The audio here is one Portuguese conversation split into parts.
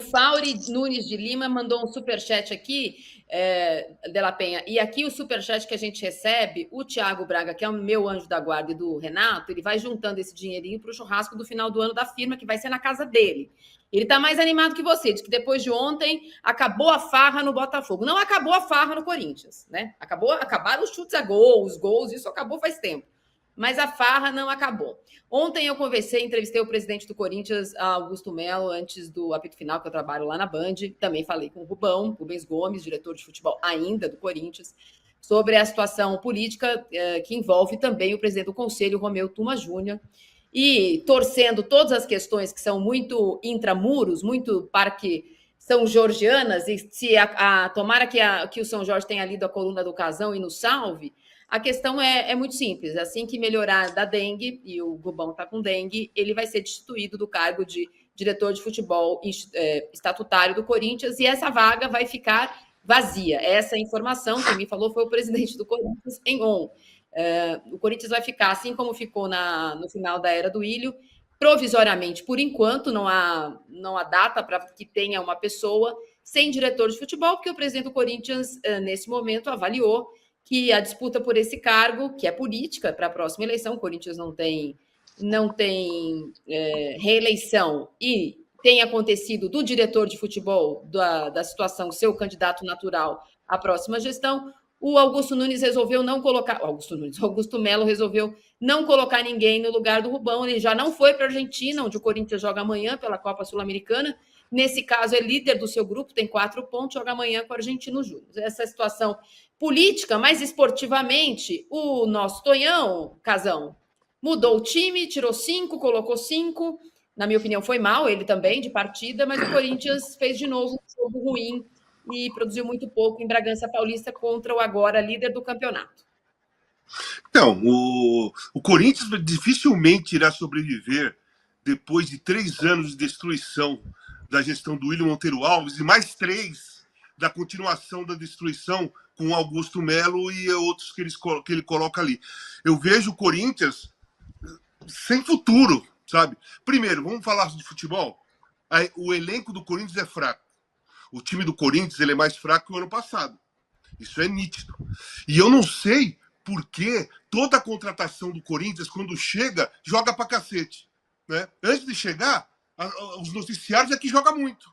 Fauri Nunes de Lima mandou um superchat aqui, de La Penha. E aqui o superchat que a gente recebe, o Thiago Braga, que é o meu anjo da guarda, e do Renato, ele vai juntando esse dinheirinho para o churrasco do final do ano da firma, que vai ser na casa dele. Ele está mais animado que você, diz que depois de ontem acabou a farra no Botafogo. Não acabou a farra no Corinthians, né? Acabaram os chutes a gol, os gols, isso acabou faz tempo. Mas a farra não acabou. Ontem eu entrevistei o presidente do Corinthians, Augusto Melo, antes do apito final, que eu trabalho lá na Band. Também falei com o Rubens Gomes, diretor de futebol ainda do Corinthians, sobre a situação política que envolve também o presidente do Conselho, Romeu Tuma Júnior, e torcendo todas as questões que são muito intramuros, muito parque são georgianas, e se tomara que o São Jorge tenha lido a coluna do Casão e nos salve. A questão é muito simples. Assim que melhorar da dengue, e o Gubão está com dengue, ele vai ser destituído do cargo de diretor de futebol estatutário do Corinthians, e essa vaga vai ficar vazia. Essa informação, quem me falou foi o presidente do Corinthians em on. O Corinthians vai ficar, assim como ficou no final da era do Ilho, provisoriamente, por enquanto, não há data para que tenha uma pessoa sem diretor de futebol, porque o presidente do Corinthians, nesse momento, avaliou que a disputa por esse cargo, que é política para a próxima eleição, o Corinthians não tem reeleição, e tem acontecido do diretor de futebol, da situação, ser o candidato natural à próxima gestão, o Augusto Nunes resolveu não colocar... Augusto Melo resolveu não colocar ninguém no lugar do Rubão. Ele já não foi para a Argentina, onde o Corinthians joga amanhã pela Copa Sul-Americana. Nesse caso, é líder do seu grupo, tem 4 pontos, joga amanhã com o Argentino Júnior. Essa situação política, mas esportivamente, o nosso Tonhão, Casão, mudou o time, tirou 5, colocou 5. Na minha opinião, foi mal, ele também, de partida, mas o Corinthians fez de novo um jogo ruim e produziu muito pouco em Bragança Paulista contra o agora líder do campeonato. Então, o Corinthians dificilmente irá sobreviver depois de 3 anos de destruição da gestão do William Monteiro Alves e mais 3 da continuação da destruição com o Augusto Melo e outros que ele coloca ali. Eu vejo o Corinthians sem futuro, sabe? Primeiro, vamos falar de futebol. O elenco do Corinthians é fraco. O time do Corinthians ele é mais fraco que o ano passado. Isso é nítido. E eu não sei por que toda a contratação do Corinthians, quando chega, joga pra cacete. Né? Antes de chegar, os noticiários é que joga muito.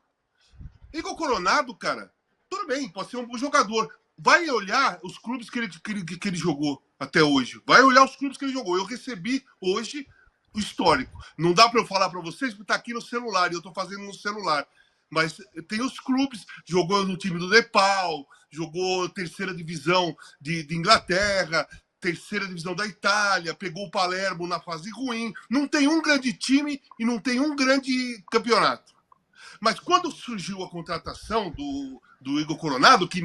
Igor Coronado, cara, tudo bem, pode ser um bom jogador. Vai olhar os clubes que ele jogou até hoje. Vai olhar os clubes que ele jogou. Eu recebi hoje o histórico. Não dá para eu falar para vocês porque tá aqui no celular e eu tô fazendo no celular. Mas tem os clubes, jogou no time do Nepal, jogou terceira divisão de Inglaterra, terceira divisão da Itália, pegou o Palermo na fase ruim. Não tem um grande time e não tem um grande campeonato. Mas quando surgiu a contratação do Igor Coronado, que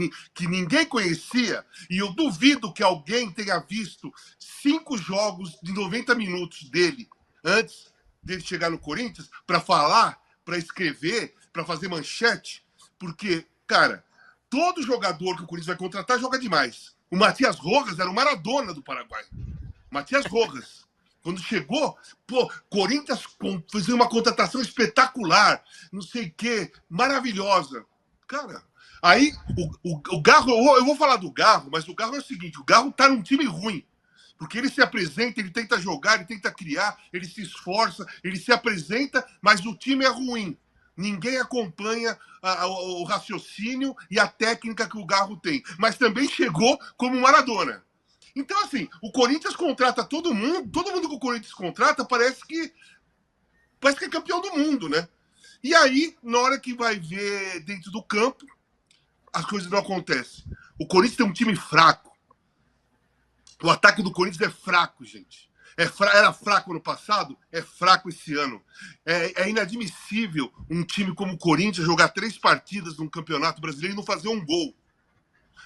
ninguém conhecia, e eu duvido que alguém tenha visto 5 jogos de 90 minutos dele antes dele chegar no Corinthians para falar, para escrever, para fazer manchete, porque, cara, todo jogador que o Corinthians vai contratar joga demais. O Matias Rojas era o Maradona do Paraguai. Matias Rojas. Quando chegou, Corinthians fez uma contratação espetacular, não sei o quê, maravilhosa. Cara, aí o Garro, eu vou falar do Garro, mas o Garro é o seguinte, o Garro tá num time ruim. Porque ele se apresenta, ele tenta jogar, ele tenta criar, ele se esforça, ele se apresenta, mas o time é ruim. Ninguém acompanha o raciocínio e a técnica que o Garro tem. Mas também chegou como Maradona. Então, assim, o Corinthians contrata todo mundo que o Corinthians contrata parece que é campeão do mundo, né? E aí, na hora que vai ver dentro do campo, as coisas não acontecem. O Corinthians tem um time fraco. O ataque do Corinthians é fraco, gente. Era fraco no passado, é fraco esse ano. É inadmissível um time como o Corinthians jogar 3 partidas num campeonato brasileiro e não fazer um gol.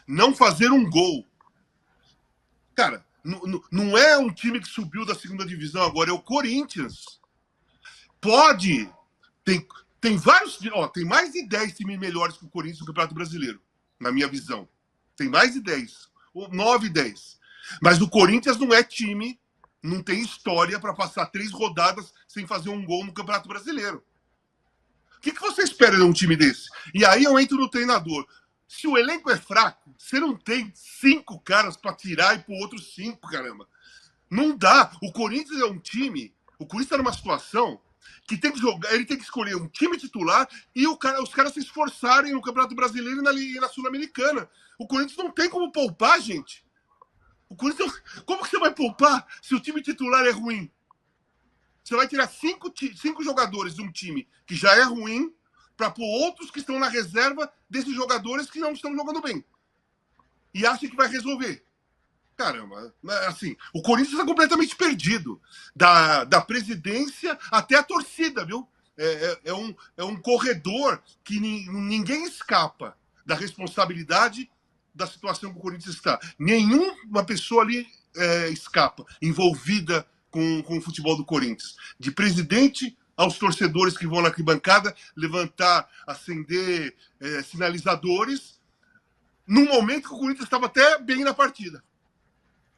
Não fazer um gol. Cara, não é um time que subiu da segunda divisão agora, é o Corinthians. Pode. Tem vários. Tem mais de 10 times melhores que o Corinthians no Campeonato Brasileiro, na minha visão. Tem mais de 10. 9, 10. Mas o Corinthians não é time, não tem história para passar 3 rodadas sem fazer um gol no Campeonato Brasileiro. que você espera de um time desse? E aí eu entro no treinador. Se o elenco é fraco, você não tem 5 caras para tirar e pro outro 5, caramba. Não dá. O Corinthians é um time. O Corinthians está numa situação que tem que jogar. Ele tem que escolher um time titular e os caras se esforçarem no Campeonato Brasileiro e na Sul-Americana. O Corinthians não tem como poupar, gente. O Corinthians, como que você vai poupar se o time titular é ruim? Você vai tirar 5 jogadores de um time que já é ruim para pôr outros que estão na reserva desses jogadores que não estão jogando bem. E acha que vai resolver. Caramba, assim, o Corinthians está completamente perdido. Da presidência até a torcida, viu? É um corredor que ninguém escapa da responsabilidade da situação que o Corinthians está. Nenhuma pessoa ali escapa, envolvida com o futebol do Corinthians. De presidente aos torcedores que vão na arquibancada levantar, acender sinalizadores, num momento que o Corinthians estava até bem na partida.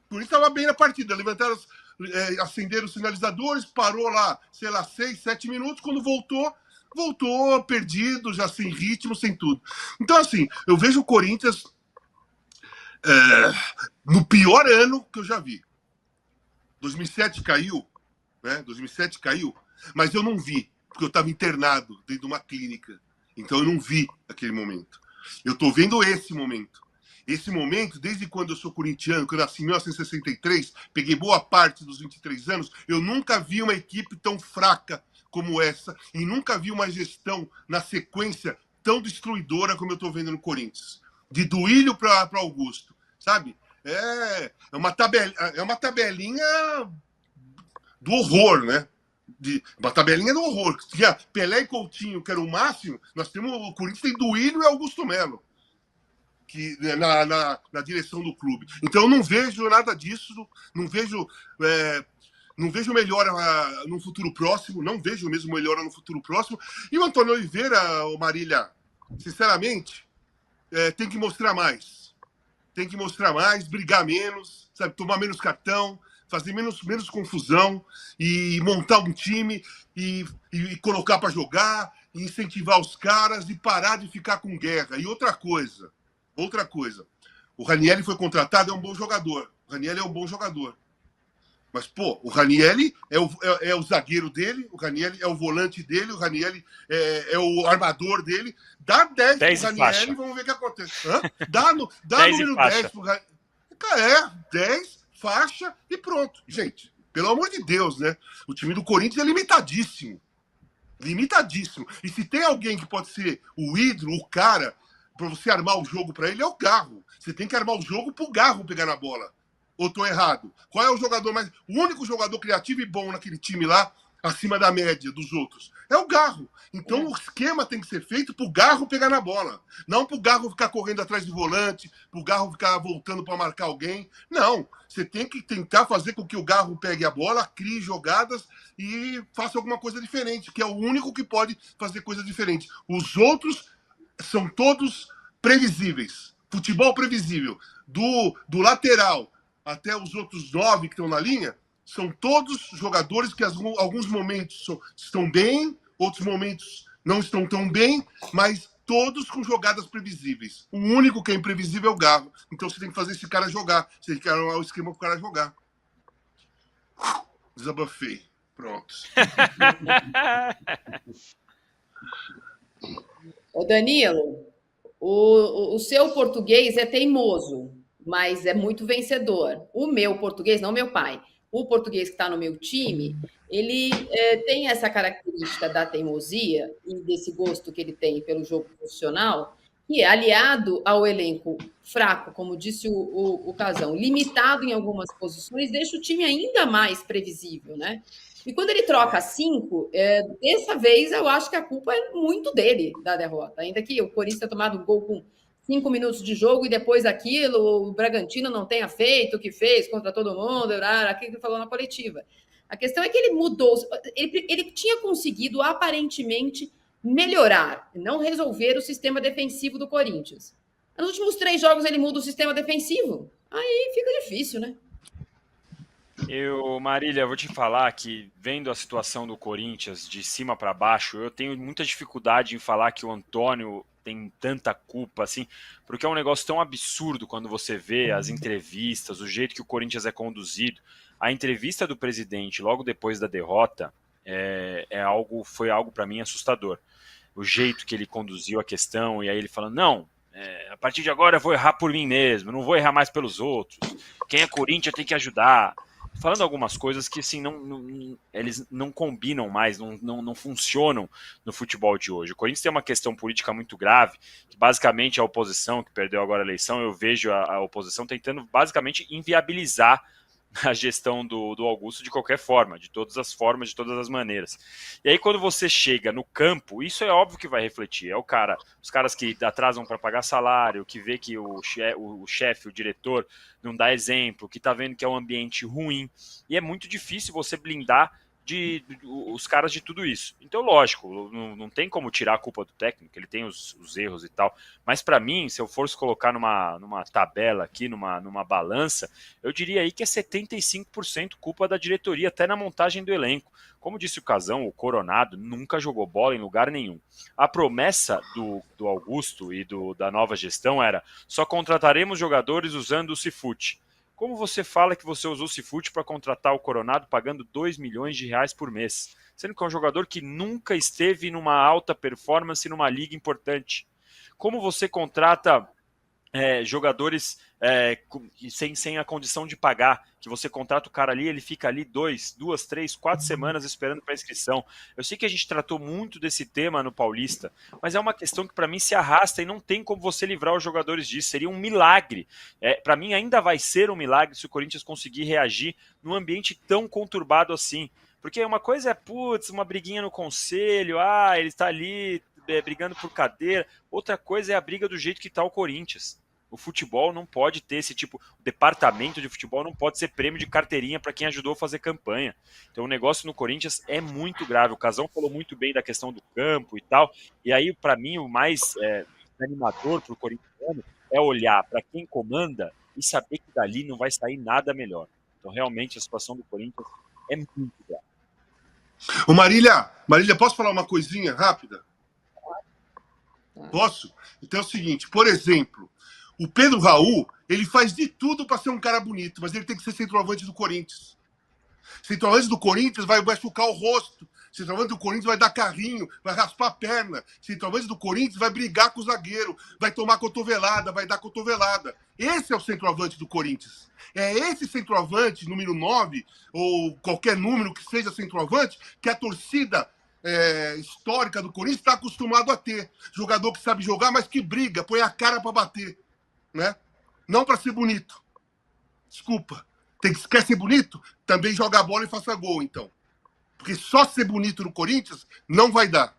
O Corinthians estava bem na partida, levantaram, acenderam os sinalizadores, parou lá, sei lá, 6, 7 minutos, quando voltou perdido, já sem ritmo, sem tudo. Então, assim, eu vejo o Corinthians no pior ano que eu já vi. 2007 caiu, né? 2007 caiu, mas eu não vi, porque eu estava internado dentro de uma clínica. Então eu não vi aquele momento. Eu estou vendo esse momento. Esse momento, desde quando eu sou corintiano, que eu nasci em 1963, peguei boa parte dos 23 anos, eu nunca vi uma equipe tão fraca como essa e nunca vi uma gestão na sequência tão destruidora como eu estou vendo no Corinthians. De Duílio para Augusto, sabe? É uma tabelinha do horror, né? Uma tabelinha do horror. Tinha Pelé e Coutinho, que era o máximo. Nós temos o Corinthians tem Duílio e Augusto Melo que na direção do clube. Então eu não vejo nada disso, não vejo melhora no futuro próximo, não vejo mesmo melhora no futuro próximo. E o Antônio Oliveira, o Marília, sinceramente, tem que mostrar mais. Tem que mostrar mais, brigar menos, sabe, tomar menos cartão, fazer menos confusão e montar um time e colocar para jogar, e incentivar os caras e parar de ficar com guerra. E outra coisa, o Ranieri foi contratado, é um bom jogador. O Ranieri é um bom jogador. Mas, pô, o Ranieri é o zagueiro dele, o Ranieri é o volante dele, o Ranieri é o armador dele. Dá 10 pro Ranieri e vamos ver o que acontece. Hã? Dá número 10 pro Ranieri. 10, faixa e pronto. Gente, pelo amor de Deus, né? O time do Corinthians é limitadíssimo. Limitadíssimo. E se tem alguém que pode ser o ídolo, o cara, para você armar o jogo para ele, é o Garro. Você tem que armar o jogo pro Garro pegar na bola. Ou tô errado? Qual é o jogador mais... O único jogador criativo e bom naquele time lá, acima da média dos outros, é o Garro. Então o esquema tem que ser feito pro Garro pegar na bola. Não pro Garro ficar correndo atrás do volante, pro Garro ficar voltando para marcar alguém. Não. Você tem que tentar fazer com que o Garro pegue a bola, crie jogadas e faça alguma coisa diferente, que é o único que pode fazer coisas diferentes. Os outros são todos previsíveis. Futebol previsível. Do lateral até os outros 9 que estão na linha, são todos jogadores que em alguns momentos estão bem, outros momentos não estão tão bem, mas todos com jogadas previsíveis. O único que é imprevisível é o Garro. Então você tem que fazer esse cara jogar. Você tem que arrumar o esquema para o cara jogar. Desabafei. Pronto. Ô Danilo, o seu português é teimoso, mas é muito vencedor. O meu português, não meu pai, o português que está no meu time, ele tem essa característica da teimosia e desse gosto que ele tem pelo jogo profissional, que é aliado ao elenco fraco, como disse o Casão, limitado em algumas posições, deixa o time ainda mais previsível, né? E quando ele troca 5, dessa vez eu acho que a culpa é muito dele da derrota. Ainda que o Corinthians tenha tomado um gol com 5 minutos de jogo e depois aquilo, o Bragantino não tenha feito o que fez contra todo mundo, aquilo que falou na coletiva. A questão é que ele mudou, ele tinha conseguido aparentemente melhorar, não resolver o sistema defensivo do Corinthians. Nos últimos 3 jogos ele muda o sistema defensivo, aí fica difícil, né? Marília, eu vou te falar que, vendo a situação do Corinthians de cima para baixo, eu tenho muita dificuldade em falar que o Antônio tem tanta culpa, assim, porque é um negócio tão absurdo quando você vê as entrevistas, o jeito que o Corinthians é conduzido. A entrevista do presidente logo depois da derrota foi algo para mim assustador. O jeito que ele conduziu a questão, e aí ele falando, não, a partir de agora eu vou errar por mim mesmo, não vou errar mais pelos outros. Quem é Corinthians tem que ajudar. Falando algumas coisas que assim eles não combinam mais, não funcionam no futebol de hoje. O Corinthians tem uma questão política muito grave, que basicamente a oposição, que perdeu agora a eleição, eu vejo a oposição tentando basicamente inviabilizar a gestão do Augusto de qualquer forma, de todas as formas, de todas as maneiras. E aí quando você chega no campo, isso é óbvio que vai refletir. Os caras que atrasam para pagar salário, que vê que o chefe, o diretor, não dá exemplo, que tá vendo que é um ambiente ruim. E é muito difícil você blindar os caras de tudo isso. Então, lógico, não tem como tirar a culpa do técnico, ele tem os erros e tal. Mas para mim, se eu fosse colocar numa tabela aqui, numa balança, eu diria aí que é 75% culpa da diretoria, até na montagem do elenco. Como disse o Casão, o Coronado nunca jogou bola em lugar nenhum. A promessa do Augusto e da nova gestão era: só contrataremos jogadores usando o Cifute. Como você fala que você usou o Cifute para contratar o Coronado pagando 2 milhões de reais por mês? Sendo que é um jogador que nunca esteve numa alta performance numa liga importante. Como você contrata jogadores sem a condição de pagar, que você contrata o cara ali, ele fica ali 2, 3, 4 semanas esperando para inscrição. Eu sei que a gente tratou muito desse tema no Paulista, mas é uma questão que para mim se arrasta e não tem como você livrar os jogadores disso. Seria um milagre. Para mim ainda vai ser um milagre se o Corinthians conseguir reagir num ambiente tão conturbado assim. Porque uma coisa é, uma briguinha no conselho, ele está ali brigando por cadeira. Outra coisa é a briga do jeito que está o Corinthians. O futebol não pode ter esse tipo. O departamento de futebol não pode ser prêmio de carteirinha para quem ajudou a fazer campanha. Então o negócio no Corinthians é muito grave. O Casão falou muito bem da questão do campo e tal. E aí, para mim, o mais animador para o corintiano é olhar para quem comanda e saber que dali não vai sair nada melhor. Então, realmente, a situação do Corinthians é muito grave. Ô Marília, posso falar uma coisinha rápida? Posso? Então é o seguinte, por exemplo, o Pedro Raul, ele faz de tudo para ser um cara bonito, mas ele tem que ser centroavante do Corinthians. Centroavante do Corinthians vai machucar o rosto. Centroavante do Corinthians vai dar carrinho, vai raspar a perna. Centroavante do Corinthians vai brigar com o zagueiro, vai tomar cotovelada, vai dar cotovelada. Esse é o centroavante do Corinthians. É esse centroavante, número 9, ou qualquer número que seja centroavante, que a torcida histórica do Corinthians está acostumado a ter. Jogador que sabe jogar, mas que briga, põe a cara para bater. Né? Não para ser bonito. Desculpa. Quer ser bonito? Também joga a bola e faça gol, então. Porque só ser bonito no Corinthians não vai dar.